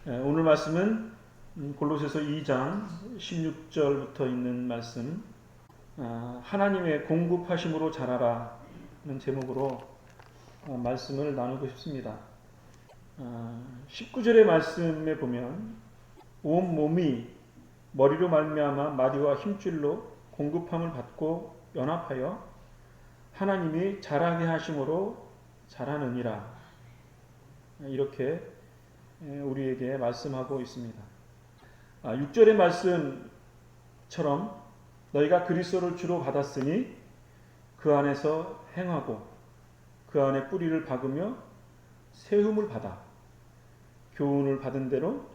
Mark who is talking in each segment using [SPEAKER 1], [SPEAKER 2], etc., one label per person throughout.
[SPEAKER 1] 오늘 말씀은 골로새서 2장 16절부터 있는 말씀, 하나님의 공급하심으로 자라라는 제목으로 말씀을 나누고 싶습니다. 19절의 말씀에 보면 온 몸이 머리로 말미암아 마디와 힘줄로 공급함을 받고 연합하여 하나님이 자라게 하심으로 자라느니라, 이렇게 우리에게 말씀하고 있습니다. 6절의 말씀처럼 너희가 그리스도를 주로 받았으니 그 안에서 행하고 그 안에 뿌리를 박으며 세움을 받아 교훈을 받은 대로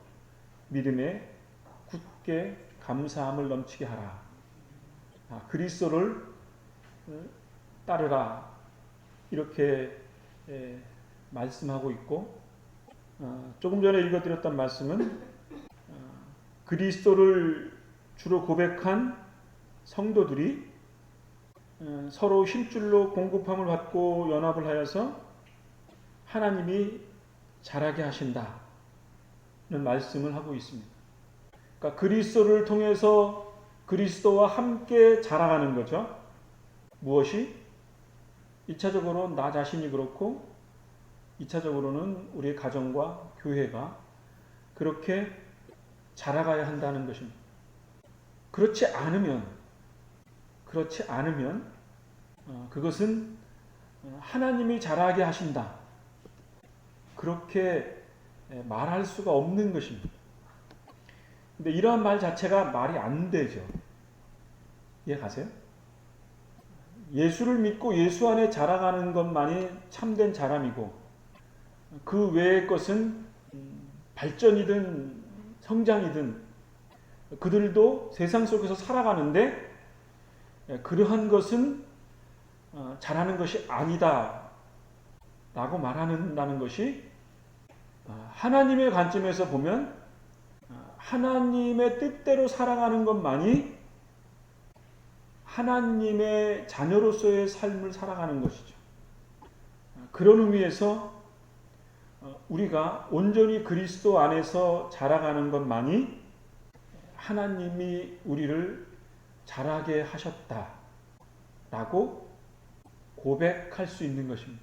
[SPEAKER 1] 믿음에 굳게 감사함을 넘치게 하라. 그리스도를 따르라, 이렇게 말씀하고 있고, 조금 전에 읽어드렸던 말씀은 그리스도를 주로 고백한 성도들이 서로 힘줄로 공급함을 받고 연합을 하여서 하나님이 자라게 하신다는 말씀을 하고 있습니다. 그러니까 그리스도를 통해서 그리스도와 함께 자라가는 거죠. 무엇이? 1차적으로 나 자신이 그렇고 2차적으로는 우리의 가정과 교회가 그렇게 자라가야 한다는 것입니다. 그렇지 않으면 그것은 하나님이 자라게 하신다, 그렇게 말할 수가 없는 것입니다. 근데 이러한 말 자체가 말이 안 되죠. 이해 가세요? 예수를 믿고 예수 안에 자라가는 것만이 참된 자람이고, 그 외의 것은 발전이든 성장이든 그들도 세상 속에서 살아가는데 그러한 것은 자라는 것이 아니다 라고 말한다는 것이, 하나님의 관점에서 보면 하나님의 뜻대로 살아가는 것만이 하나님의 자녀로서의 삶을 살아가는 것이죠. 그런 의미에서 우리가 온전히 그리스도 안에서 자라가는 것만이 하나님이 우리를 자라게 하셨다라고 고백할 수 있는 것입니다.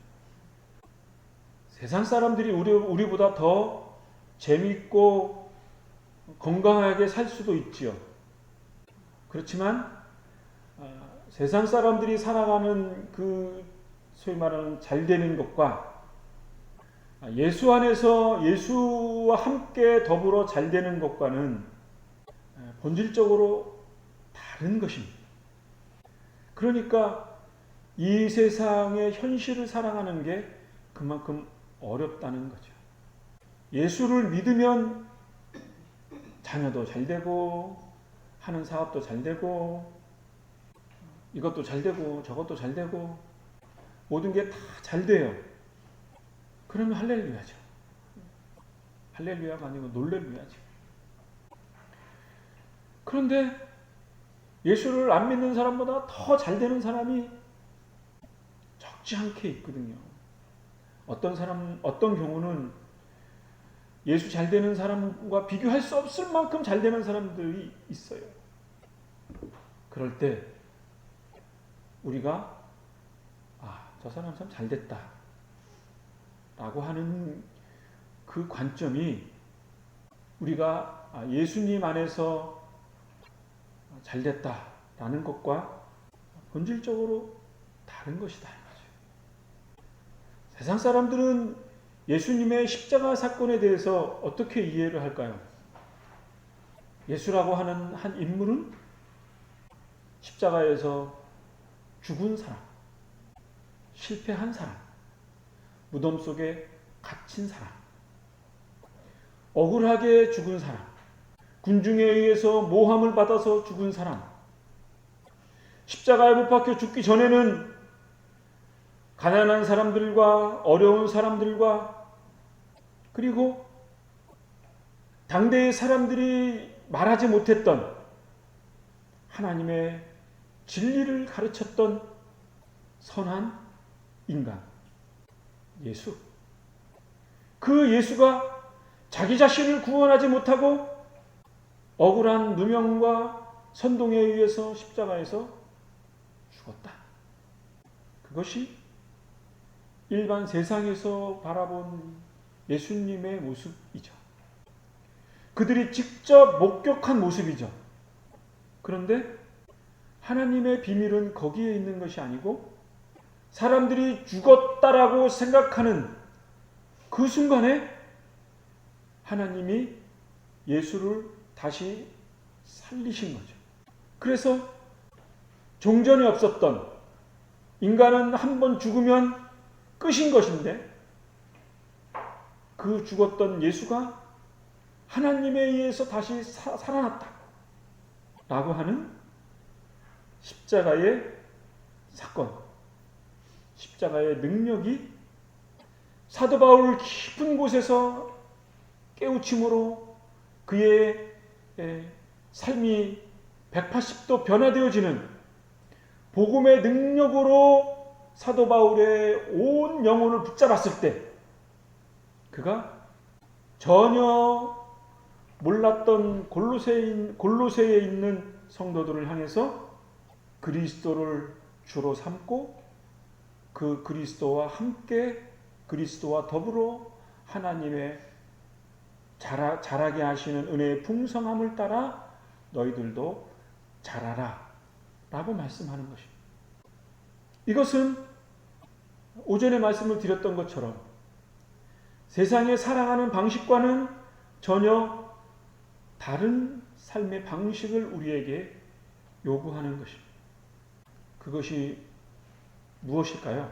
[SPEAKER 1] 세상 사람들이 우리보다 더 재미있고 건강하게 살 수도 있지요. 그렇지만 세상 사람들이 살아가는 그 소위 말하는 잘 되는 것과 예수 안에서 예수와 함께 더불어 잘 되는 것과는 본질적으로 다른 것입니다. 그러니까 이 세상의 현실을 살아가는 게 그만큼 어렵다는 거죠. 예수를 믿으면 자녀도 잘 되고 하는 사업도 잘 되고 이것도 잘 되고 저것도 잘 되고 모든 게 다 잘 돼요. 그러면 할렐루야죠. 할렐루야가 아니고 놀렐루야죠. 그런데 예수를 안 믿는 사람보다 더 잘 되는 사람이 적지 않게 있거든요. 어떤 경우는 예수 잘 되는 사람과 비교할 수 없을 만큼 잘 되는 사람들이 있어요. 그럴 때 우리가 저 사람 참 잘 됐다 라고 하는 그 관점이 우리가 예수님 안에서 잘 됐다라는 것과 본질적으로 다른 것이다. 세상 사람들은 예수님의 십자가 사건에 대해서 어떻게 이해를 할까요? 예수라고 하는 한 인물은 십자가에서 죽은 사람, 실패한 사람, 무덤 속에 갇힌 사람, 억울하게 죽은 사람, 군중에 의해서 모함을 받아서 죽은 사람, 십자가에 못 박혀 죽기 전에는 가난한 사람들과 어려운 사람들과 그리고 당대의 사람들이 말하지 못했던 하나님의 진리를 가르쳤던 선한 인간, 예수. 그 예수가 자기 자신을 구원하지 못하고 억울한 누명과 선동에 의해서 십자가에서 죽었다. 그것이 일반 세상에서 바라본 예수님의 모습이죠. 그들이 직접 목격한 모습이죠. 그런데 하나님의 비밀은 거기에 있는 것이 아니고 사람들이 죽었다라고 생각하는 그 순간에 하나님이 예수를 다시 살리신 거죠. 그래서 종전에 없었던, 인간은 한 번 죽으면 끝인 것인데 그 죽었던 예수가 하나님에 의해서 다시 살아났다 라고 하는 십자가의 사건, 십자가의 능력이 사도 바울 깊은 곳에서 깨우침으로 그의 삶이 180도 변화되어지는 복음의 능력으로 사도 바울의 온 영혼을 붙잡았을 때 그가 전혀 몰랐던 골로새에 있는 성도들을 향해서 그리스도를 주로 삼고 그 그리스도와 함께 그리스도와 더불어 하나님의 자라게 하시는 은혜의 풍성함을 따라 너희들도 자라라 라고 말씀하는 것입니다. 이것은 오전에 말씀을 드렸던 것처럼 세상에 살아가는 방식과는 전혀 다른 삶의 방식을 우리에게 요구하는 것입니다. 그것이 무엇일까요?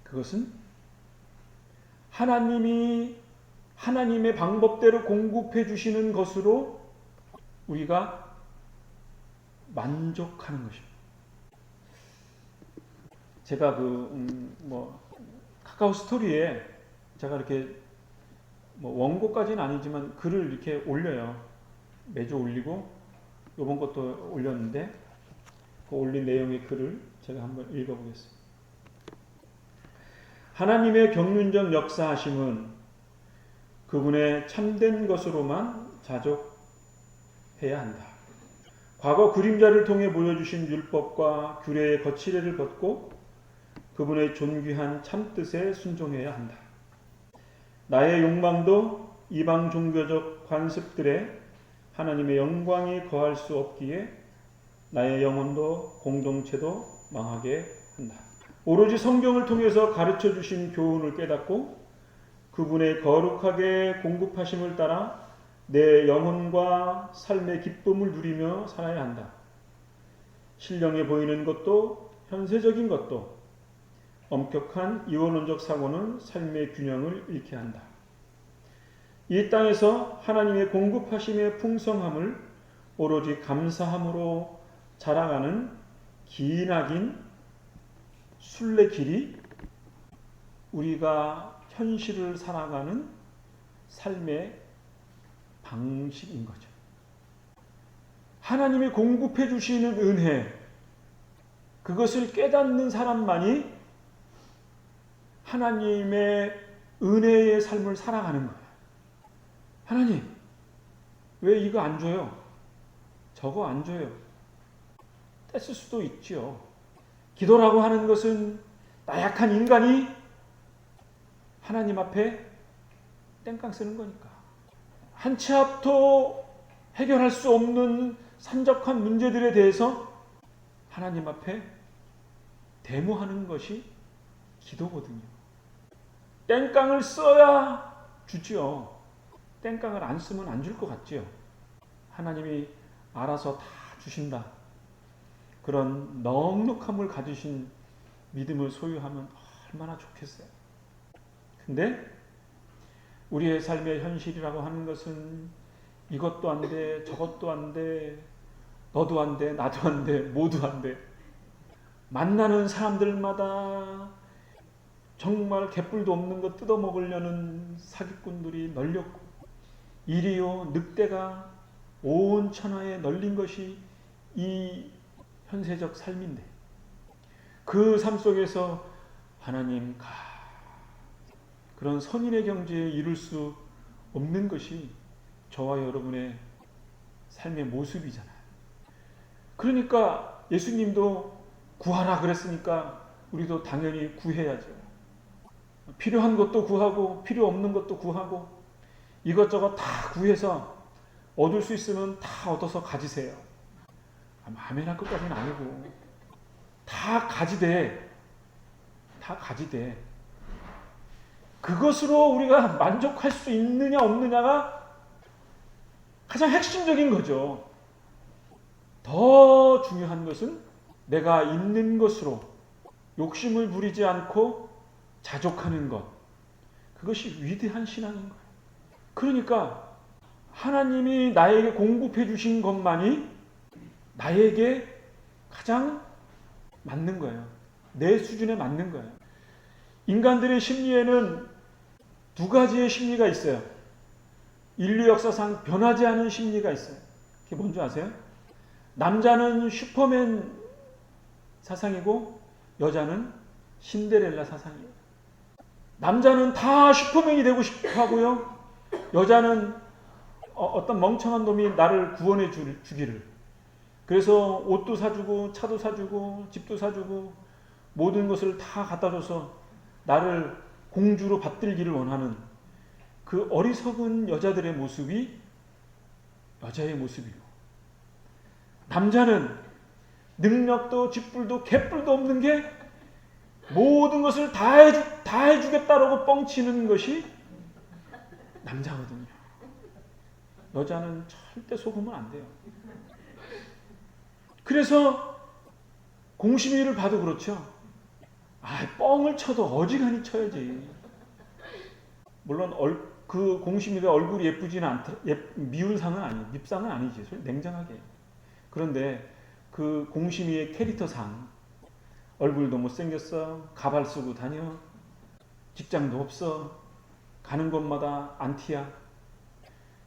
[SPEAKER 1] 그것은 하나님이 하나님의 방법대로 공급해 주시는 것으로 우리가 만족하는 것입니다. 제가 카카오 스토리에 제가 이렇게 원고까지는 아니지만 글을 이렇게 올려요. 매주 올리고 이번 것도 올렸는데 그 올린 내용의 글을 제가 한번 읽어보겠습니다. 하나님의 경륜적 역사하심은 그분의 참된 것으로만 자족해야 한다. 과거 그림자를 통해 보여주신 율법과 규례의 거칠애를 벗고 그분의 존귀한 참뜻에 순종해야 한다. 나의 욕망도 이방 종교적 관습들에 하나님의 영광이 거할 수 없기에 나의 영혼도 공동체도 망하게 한다. 오로지 성경을 통해서 가르쳐 주신 교훈을 깨닫고 그분의 거룩하게 공급하심을 따라 내 영혼과 삶의 기쁨을 누리며 살아야 한다. 신령해 보이는 것도 현세적인 것도 엄격한 이원론적 사고는 삶의 균형을 잃게 한다. 이 땅에서 하나님의 공급하심의 풍성함을 오로지 감사함으로 자라가는 기나긴 순례길이 우리가 현실을 살아가는 삶의 방식인 거죠. 하나님이 공급해 주시는 은혜, 그것을 깨닫는 사람만이 하나님의 은혜의 삶을 살아가는 거예요. 하나님, 왜 이거 안 줘요? 저거 안 줘요? 떼쓸 수도 있지요. 기도라고 하는 것은 나약한 인간이 하나님 앞에 땡깡 쓰는 거니까. 한 치 앞도 해결할 수 없는 산적한 문제들에 대해서 하나님 앞에 데모하는 것이 기도거든요. 땡깡을 써야 주지요. 땡깡을 안 쓰면 안 줄 것 같지요. 하나님이 알아서 다 주신다. 그런 넉넉함을 가지신 믿음을 소유하면 얼마나 좋겠어요. 근데 우리의 삶의 현실이라고 하는 것은 이것도 안 돼, 저것도 안 돼, 너도 안 돼, 나도 안 돼, 모두 안 돼. 만나는 사람들마다 정말 개뿔도 없는 거 뜯어먹으려는 사기꾼들이 널렸고 이리요 늑대가 온 천하에 널린 것이 이 현세적 삶인데 그 삶 속에서 하나님 그런 선인의 경지에 이룰 수 없는 것이 저와 여러분의 삶의 모습이잖아요. 그러니까 예수님도 구하라 그랬으니까 우리도 당연히 구해야죠. 필요한 것도 구하고 필요 없는 것도 구하고 이것저것 다 구해서 얻을 수 있으면 다 얻어서 가지세요. 아멘 할 것까지는 아니고 다 가지되 그것으로 우리가 만족할 수 있느냐 없느냐가 가장 핵심적인 거죠. 더 중요한 것은 내가 있는 것으로 욕심을 부리지 않고 자족하는 것. 그것이 위대한 신앙인 거예요. 그러니까 하나님이 나에게 공급해 주신 것만이 나에게 가장 맞는 거예요. 내 수준에 맞는 거예요. 인간들의 심리에는 두 가지의 심리가 있어요. 인류 역사상 변하지 않은 심리가 있어요. 그게 뭔지 아세요? 남자는 슈퍼맨 사상이고 여자는 신데렐라 사상이에요. 남자는 다 슈퍼맨이 되고 싶어 하고요. 여자는 어떤 멍청한 놈이 나를 구원해 주기를. 그래서 옷도 사주고 차도 사주고 집도 사주고 모든 것을 다 갖다 줘서 나를 공주로 받들기를 원하는 그 어리석은 여자들의 모습이 여자의 모습이고, 남자는 능력도 쥐뿔도 개뿔도 없는 게 모든 것을 다 해주겠다라고 뻥치는 것이 남자거든요. 여자는 절대 속으면 안 돼요. 그래서 공심위를 봐도 그렇죠. 뻥을 쳐도 어지간히 쳐야지. 물론 그 공심위가 얼굴이 예쁘지는 않다. 미운 상은 아니에요. 밉상은 아니지. 냉정하게. 그런데 그 공심위의 캐릭터상 얼굴도 못생겼어. 가발 쓰고 다녀. 직장도 없어. 가는 곳마다 안티야.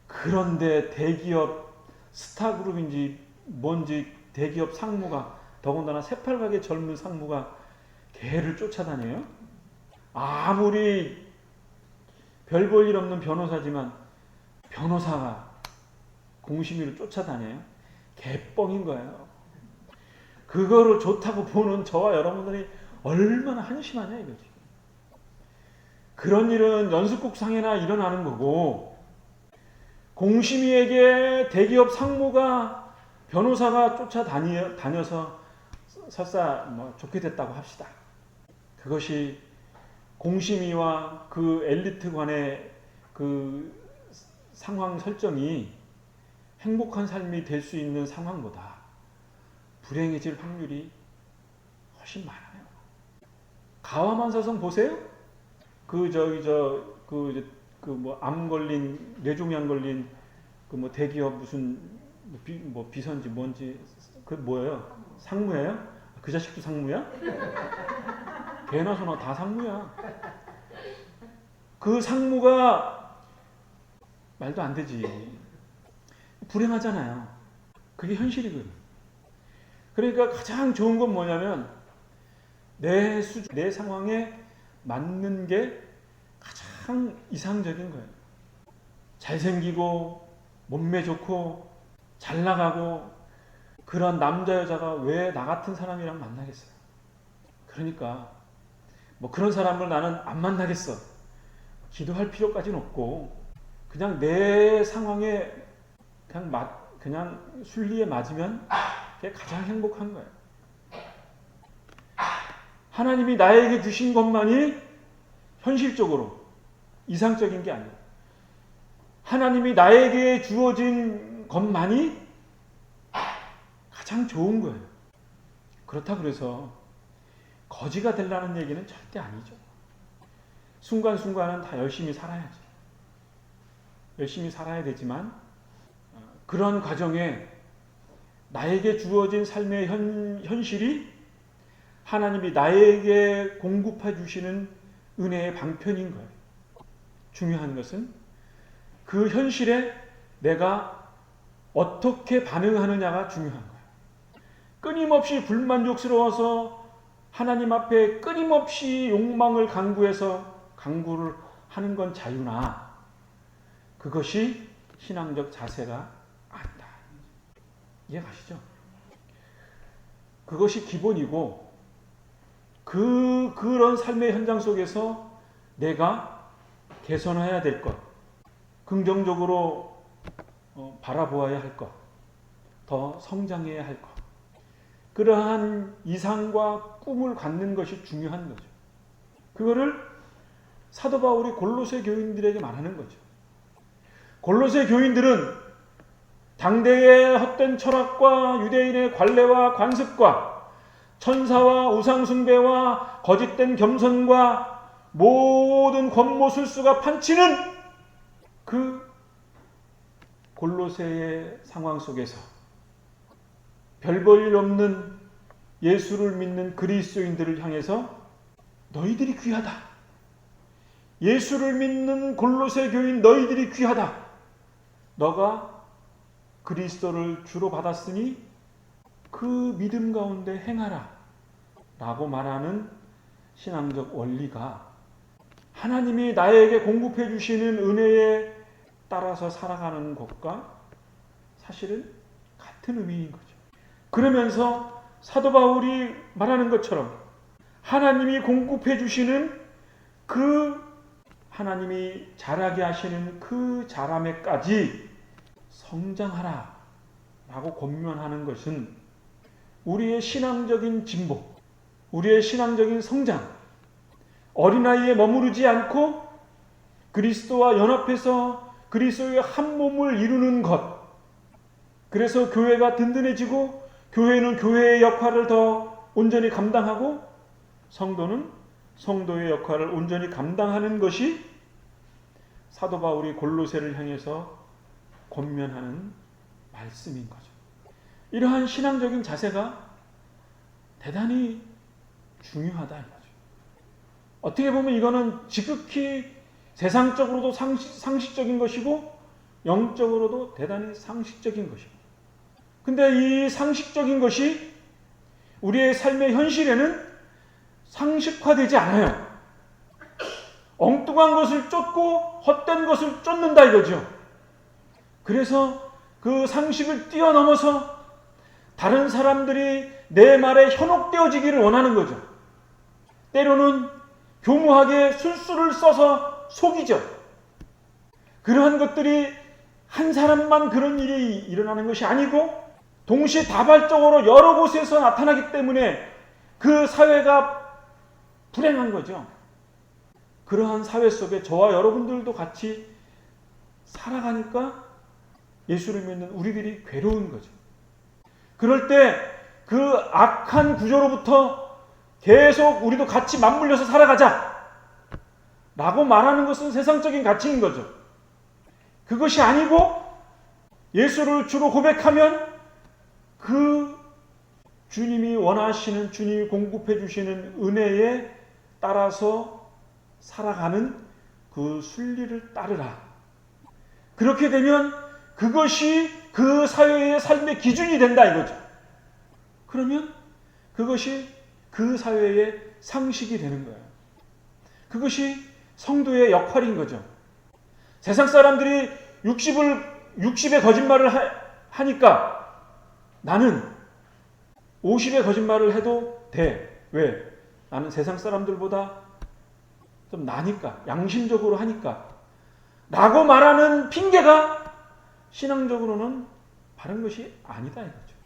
[SPEAKER 1] 그런데 대기업 스타그룹인지 뭔지 대기업 상무가, 더군다나 새빨갛게 젊은 상무가 걔를 쫓아다녀요. 아무리 별 볼 일 없는 변호사지만 변호사가 공심위를 쫓아다녀요. 개뻥인 거예요. 그거를 좋다고 보는 저와 여러분들이 얼마나 한심하냐 이거지. 그런 일은 연습국상에나 일어나는 거고, 공심위에게 대기업 상무가 변호사가 쫓아다녀서 설사 좋게 됐다고 합시다. 그것이 공심위와 그 엘리트 간의 그 상황 설정이 행복한 삶이 될 수 있는 상황보다 불행해질 확률이 훨씬 많아요. 가와만사성 보세요. 암 걸린, 뇌종양 걸린 대기업 무슨 비서인지 뭔지 그 뭐예요? 상무예요? 그 자식도 상무야? 개나 소나 다 상무야. 그 상무가 말도 안 되지. 불행하잖아요. 그게 현실이거든. 그러니까 가장 좋은 건 뭐냐면 내 상황에 맞는 게 가장 이상적인 거예요. 잘생기고 몸매 좋고 잘 나가고 그런 남자 여자가 왜 나 같은 사람이랑 만나겠어요? 그러니까 그런 사람을 나는 안 만나겠어. 기도할 필요까지는 없고 그냥 내 상황에 그냥 순리에 맞으면 그게 가장 행복한 거예요. 하나님이 나에게 주신 것만이 현실적으로 이상적인 게 아니에요. 하나님이 나에게 주어진 것만이 가장 좋은 거예요. 그렇다 그래서 거지가 되려는 얘기는 절대 아니죠. 순간순간은 다 열심히 살아야지. 열심히 살아야 되지만 그런 과정에 나에게 주어진 삶의 현실이 하나님이 나에게 공급해 주시는 은혜의 방편인 거예요. 중요한 것은 그 현실에 내가 어떻게 반응하느냐가 중요한 거예요. 끊임없이 불만족스러워서 하나님 앞에 끊임없이 욕망을 강구를 하는 건 자유나, 그것이 신앙적 자세가 아니다. 이해가시죠? 그것이 기본이고 그런 삶의 현장 속에서 내가 개선해야 될 것, 긍정적으로 바라보아야 할 것, 더 성장해야 할 것, 그러한 이상과 꿈을 갖는 것이 중요한 거죠. 그거를 사도 바울이 골로새 교인들에게 말하는 거죠. 골로새 교인들은 당대의 헛된 철학과 유대인의 관례와 관습과 천사와 우상숭배와 거짓된 겸손과 모든 권모술수가 판치는 그 골로새의 상황 속에서 별 볼 일 없는 예수를 믿는 그리스도인들을 향해서 너희들이 귀하다. 예수를 믿는 골로새 교인 너희들이 귀하다. 너가 그리스도를 주로 받았으니 그 믿음 가운데 행하라 라고 말하는 신앙적 원리가 하나님이 나에게 공급해 주시는 은혜에 따라서 살아가는 것과 사실은 같은 의미인 거죠. 그러면서 사도 바울이 말하는 것처럼 하나님이 공급해 주시는 그 하나님이 자라게 하시는 그 자람에까지 성장하라 라고 권면하는 것은 우리의 신앙적인 진보, 우리의 신앙적인 성장, 어린아이에 머무르지 않고 그리스도와 연합해서 그리스도의 한 몸을 이루는 것, 그래서 교회가 든든해지고 교회는 교회의 역할을 더 온전히 감당하고 성도는 성도의 역할을 온전히 감당하는 것이 사도 바울이 골로새를 향해서 권면하는 말씀인 거죠. 이러한 신앙적인 자세가 대단히 중요하다 이거죠. 어떻게 보면 이거는 지극히 세상적으로도 상식적인 것이고 영적으로도 대단히 상식적인 것이고, 근데 이 상식적인 것이 우리의 삶의 현실에는 상식화되지 않아요. 엉뚱한 것을 쫓고 헛된 것을 쫓는다 이거죠. 그래서 그 상식을 뛰어넘어서 다른 사람들이 내 말에 현혹되어지기를 원하는 거죠. 때로는 교묘하게 술수를 써서 속이죠. 그러한 것들이 한 사람만 그런 일이 일어나는 것이 아니고 동시에 다발적으로 여러 곳에서 나타나기 때문에 그 사회가 불행한 거죠. 그러한 사회 속에 저와 여러분들도 같이 살아가니까 예수를 믿는 우리들이 괴로운 거죠. 그럴 때 그 악한 구조로부터 계속 우리도 같이 맞물려서 살아가자 라고 말하는 것은 세상적인 가치인 거죠. 그것이 아니고 예수를 주로 고백하면 그 주님이 원하시는, 주님이 공급해 주시는 은혜에 따라서 살아가는 그 순리를 따르라. 그렇게 되면 그것이 그 사회의 삶의 기준이 된다 이거죠. 그러면 그것이 그 사회의 상식이 되는 거예요. 그것이 성도의 역할인 거죠. 세상 사람들이 60의 거짓말을 하니까 나는 50의 거짓말을 해도 돼. 왜? 나는 세상 사람들보다 좀 나니까, 양심적으로 하니까 라고 말하는 핑계가 신앙적으로는 바른 것이 아니다 이거죠.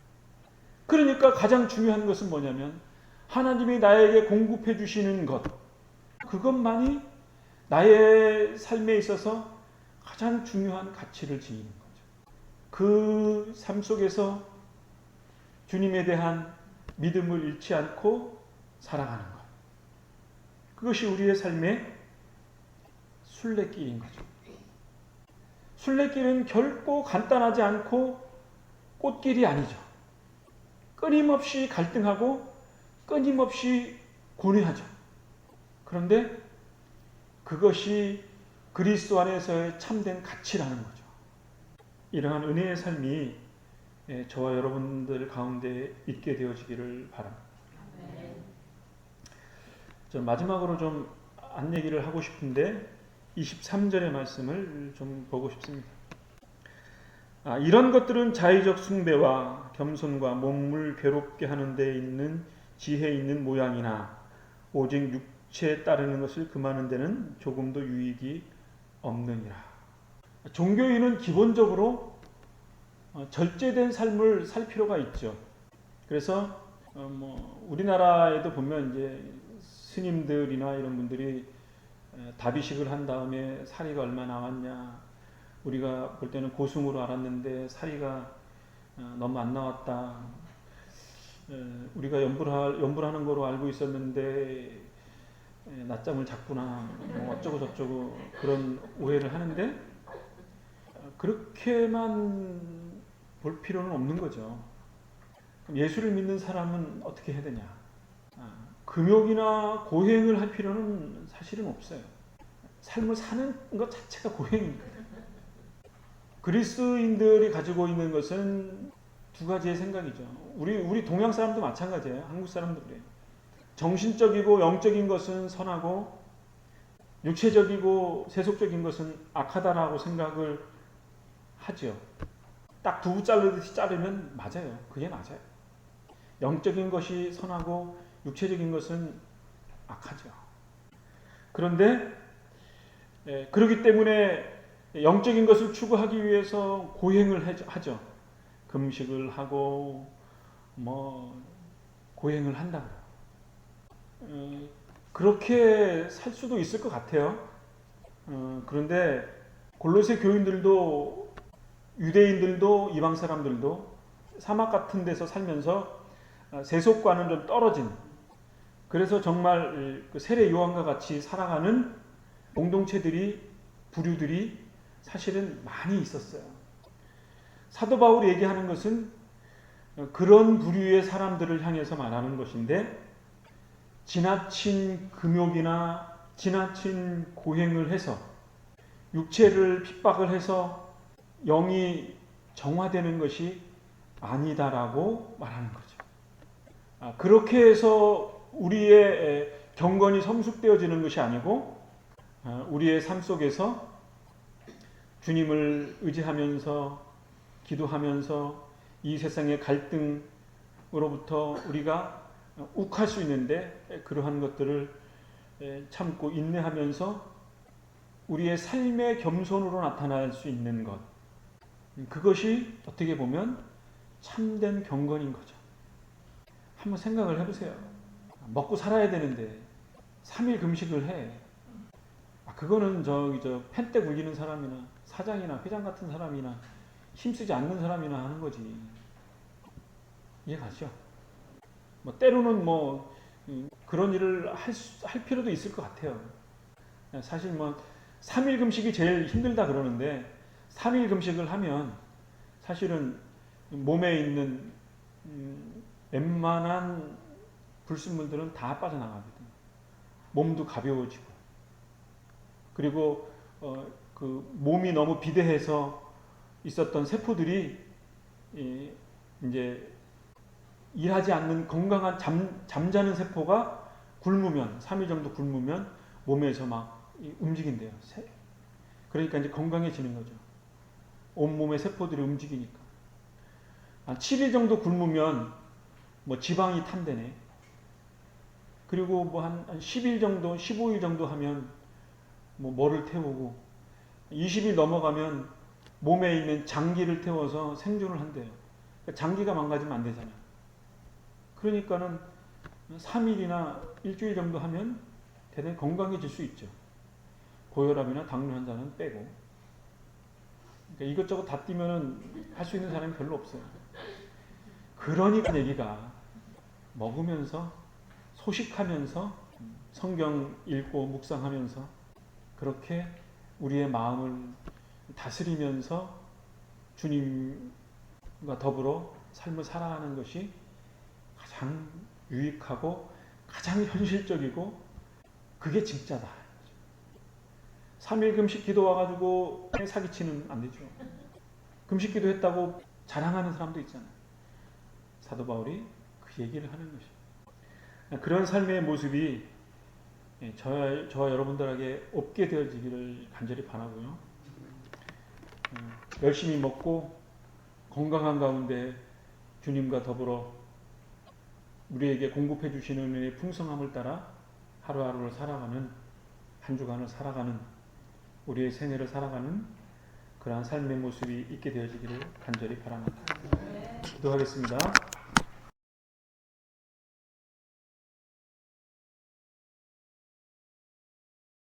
[SPEAKER 1] 그러니까 가장 중요한 것은 뭐냐면 하나님이 나에게 공급해 주시는 것, 그것만이 나의 삶에 있어서 가장 중요한 가치를 지니는 거죠. 그 삶 속에서 주님에 대한 믿음을 잃지 않고 살아가는 것, 그것이 우리의 삶의 순례길인 거죠. 순례길은 결코 간단하지 않고 꽃길이 아니죠. 끊임없이 갈등하고 끊임없이 고뇌하죠. 그런데 그것이 그리스도 안에서의 참된 가치라는 거죠. 이러한 은혜의 삶이 저와 여러분들 가운데 있게 되어지기를 바랍니다. 저 마지막으로 좀 안 얘기를 하고 싶은데 23절의 말씀을 좀 보고 싶습니다. 이런 것들은 자의적 숭배와 겸손과 몸을 괴롭게 하는 데 있는 지혜 있는 모양이나 오직 육체에 따르는 것을 금하는 데는 조금도 유익이 없느니라. 종교인은 기본적으로 절제된 삶을 살 필요가 있죠. 그래서 우리나라에도 보면 이제 스님들이나 이런 분들이 다비식을 한 다음에 사리가 얼마 나왔냐, 우리가 볼 때는 고승으로 알았는데 사리가 너무 안 나왔다, 우리가 염불하는 거로 알고 있었는데 낮잠을 잤구나, 어쩌고 저쩌고 그런 오해를 하는데, 그렇게만 볼 필요는 없는 거죠. 그럼 예수를 믿는 사람은 어떻게 해야 되냐? 금욕이나 고행을 할 필요는 사실은 없어요. 삶을 사는 것 자체가 고행입니다. 그리스인들이 가지고 있는 것은 두 가지의 생각이죠. 우리 동양 사람도 마찬가지예요. 한국 사람도 그래요. 정신적이고 영적인 것은 선하고 육체적이고 세속적인 것은 악하다라고 생각을 하죠. 딱 두부 자르듯이 자르면 맞아요. 그게 맞아요. 영적인 것이 선하고 육체적인 것은 악하죠. 그런데 그렇기 때문에 영적인 것을 추구하기 위해서 고행을 하죠. 금식을 하고 고행을 한다. 그렇게 살 수도 있을 것 같아요. 그런데 골로새 교인들도 유대인들도 이방 사람들도 사막 같은 데서 살면서 세속과는 좀 떨어진, 그래서 정말 그 세례 요한과 같이 살아가는 공동체들이, 부류들이 사실은 많이 있었어요. 사도 바울이 얘기하는 것은 그런 부류의 사람들을 향해서 말하는 것인데, 지나친 금욕이나 지나친 고행을 해서 육체를 핍박을 해서 영이 정화되는 것이 아니다라고 말하는 거죠. 그렇게 해서 우리의 경건이 성숙되어지는 것이 아니고, 우리의 삶 속에서 주님을 의지하면서 기도하면서 이 세상의 갈등으로부터 우리가 욱할 수 있는데, 그러한 것들을 참고 인내하면서 우리의 삶의 겸손으로 나타날 수 있는 것, 그것이 어떻게 보면 참된 경건인 거죠. 한번 생각을 해보세요. 먹고 살아야 되는데 3일 금식을 해. 그거는 저 펜대 굴리는 사람이나 사장이나 회장 같은 사람이나 힘쓰지 않는 사람이나 하는 거지. 이해가시죠? 때로는 그런 일을 할 필요도 있을 것 같아요. 사실 3일 금식이 제일 힘들다 그러는데, 3일 금식을 하면 사실은 몸에 있는 웬만한 불순물들은 다 빠져나가거든요. 몸도 가벼워지고, 그리고 그 몸이 너무 비대해서 있었던 세포들이 이제 일하지 않는 건강한 잠자는 세포가 굶으면, 3일 정도 굶으면 몸에서 막 움직인대요. 그러니까 이제 건강해지는 거죠. 온몸의 세포들이 움직이니까. 한 7일 정도 굶으면 지방이 탄대네. 그리고 한 10일 정도, 15일 정도 하면 뭐를 태우고, 20일 넘어가면 몸에 있는 장기를 태워서 생존을 한대요. 그러니까 장기가 망가지면 안 되잖아요. 그러니까는 3일이나 일주일 정도 하면 대단히 건강해질 수 있죠. 고혈압이나 당뇨 환자는 빼고. 그러니까 이것저것 다 뛰면은 할 수 있는 사람이 별로 없어요. 그러니까 얘기가 먹으면서 소식하면서 성경 읽고 묵상하면서 그렇게 우리의 마음을 다스리면서 주님과 더불어 삶을 살아가는 것이 가장 유익하고 가장 현실적이고, 그게 진짜다. 3일 금식 기도 와가지고 사기치는 안 되죠. 금식 기도 했다고 자랑하는 사람도 있잖아요. 사도 바울이 그 얘기를 하는 것이죠. 그런 삶의 모습이 저와 여러분들에게 없게 되어지기를 간절히 바라고요. 열심히 먹고 건강한 가운데 주님과 더불어 우리에게 공급해 주시는 은혜의 풍성함을 따라 하루하루를 살아가는, 한 주간을 살아가는, 우리의 생애를 살아가는 그러한 삶의 모습이 있게 되어지기를 간절히 바랍니다. 기도하겠습니다.